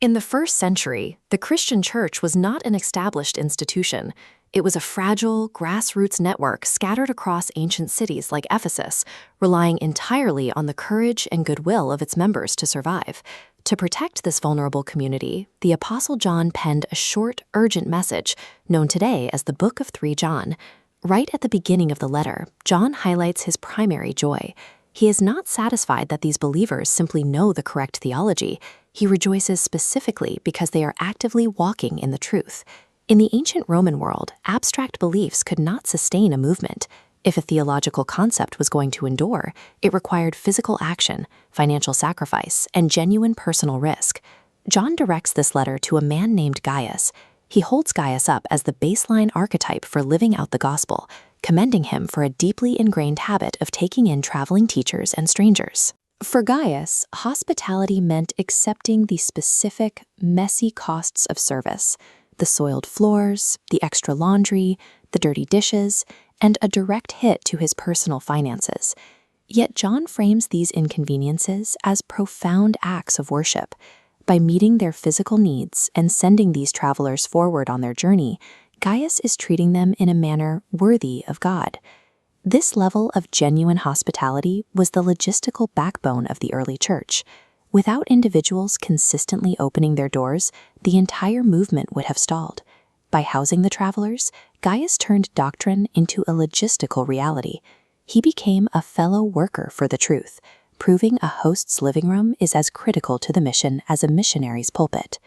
In the first century, the Christian church was not an established institution. It was a fragile, grassroots network scattered across ancient cities like Ephesus, relying entirely on the courage and goodwill of its members to survive. To protect this vulnerable community, the Apostle John penned a short, urgent message, known today as the Book of 3 John. Right at the beginning of the letter, John highlights his primary joy. He is not satisfied that these believers simply know the correct theology. He rejoices specifically because they are actively walking in the truth. In the ancient Roman world, abstract beliefs could not sustain a movement. If a theological concept was going to endure, it required physical action, financial sacrifice, and genuine personal risk. John directs this letter to a man named Gaius. He holds Gaius up as the baseline archetype for living out the gospel, commending him for a deeply ingrained habit of taking in traveling teachers and strangers. For Gaius, hospitality meant accepting the specific, messy costs of service: the soiled floors, the extra laundry, the dirty dishes, and a direct hit to his personal finances. Yet John frames these inconveniences as profound acts of worship. By meeting their physical needs and sending these travelers forward on their journey, Gaius is treating them in a manner worthy of God. This level of genuine hospitality was the logistical backbone of the early church. Without individuals consistently opening their doors, the entire movement would have stalled. By housing the travelers, Gaius turned doctrine into a logistical reality. He became a fellow worker for the truth, proving a host's living room is as critical to the mission as a missionary's pulpit.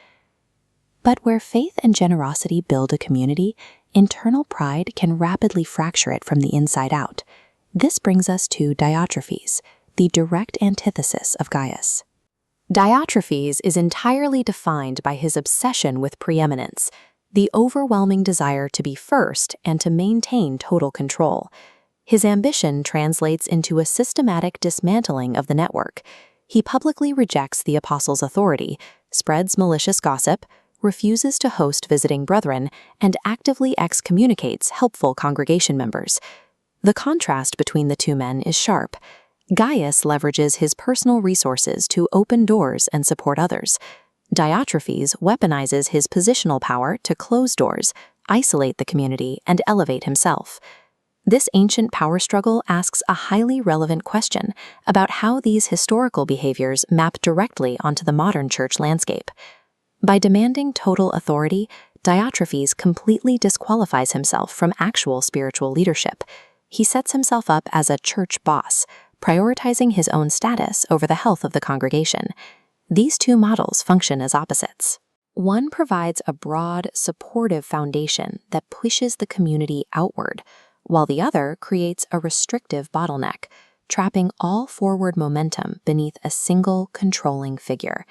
But where faith and generosity build a community, internal pride can rapidly fracture it from the inside out. This brings us to Diotrephes, the direct antithesis of Gaius. Diotrephes is entirely defined by his obsession with preeminence, the overwhelming desire to be first and to maintain total control. His ambition translates into a systematic dismantling of the network. He publicly rejects the apostles' authority, spreads malicious gossip, refuses to host visiting brethren, and actively excommunicates helpful congregation members. The contrast between the two men is sharp. Gaius leverages his personal resources to open doors and support others. Diotrephes weaponizes his positional power to close doors, isolate the community, and elevate himself. This ancient power struggle asks a highly relevant question about how these historical behaviors map directly onto the modern church landscape. By demanding total authority, Diotrephes completely disqualifies himself from actual spiritual leadership. He sets himself up as a church boss, prioritizing his own status over the health of the congregation. These two models function as opposites. One provides a broad, supportive foundation that pushes the community outward, while the other creates a restrictive bottleneck, trapping all forward momentum beneath a single controlling figure.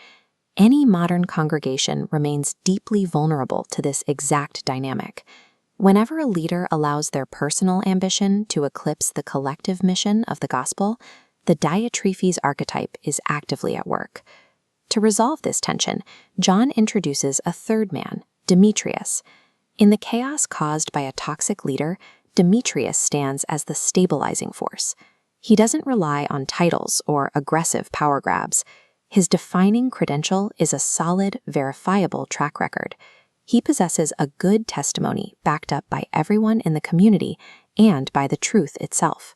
Any modern congregation remains deeply vulnerable to this exact dynamic. Whenever a leader allows their personal ambition to eclipse the collective mission of the gospel, the Diotrephes archetype is actively at work. To resolve this tension, John introduces a third man, Demetrius. In the chaos caused by a toxic leader, Demetrius stands as the stabilizing force. He doesn't rely on titles or aggressive power grabs. His defining credential is a solid, verifiable track record. He possesses a good testimony backed up by everyone in the community and by the truth itself.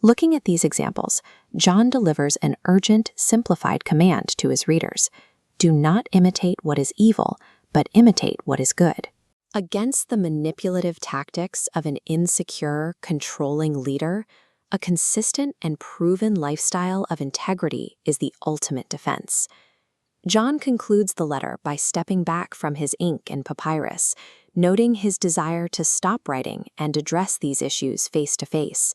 Looking at these examples, John delivers an urgent, simplified command to his readers. Do not imitate what is evil, but imitate what is good. Against the manipulative tactics of an insecure, controlling leader, a consistent and proven lifestyle of integrity is the ultimate defense. John concludes the letter by stepping back from his ink and papyrus, noting his desire to stop writing and address these issues face to face.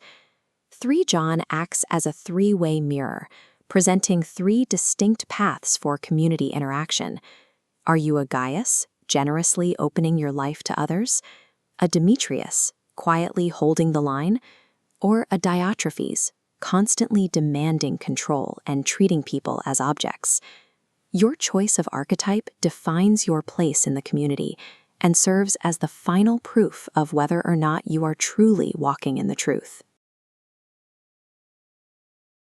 3 John acts as a three-way mirror, presenting 3 distinct paths for community interaction. Are you a Gaius, generously opening your life to others? A Demetrius, quietly holding the line? Or a Diotrephes, constantly demanding control and treating people as objects? Your choice of archetype defines your place in the community and serves as the final proof of whether or not you are truly walking in the truth.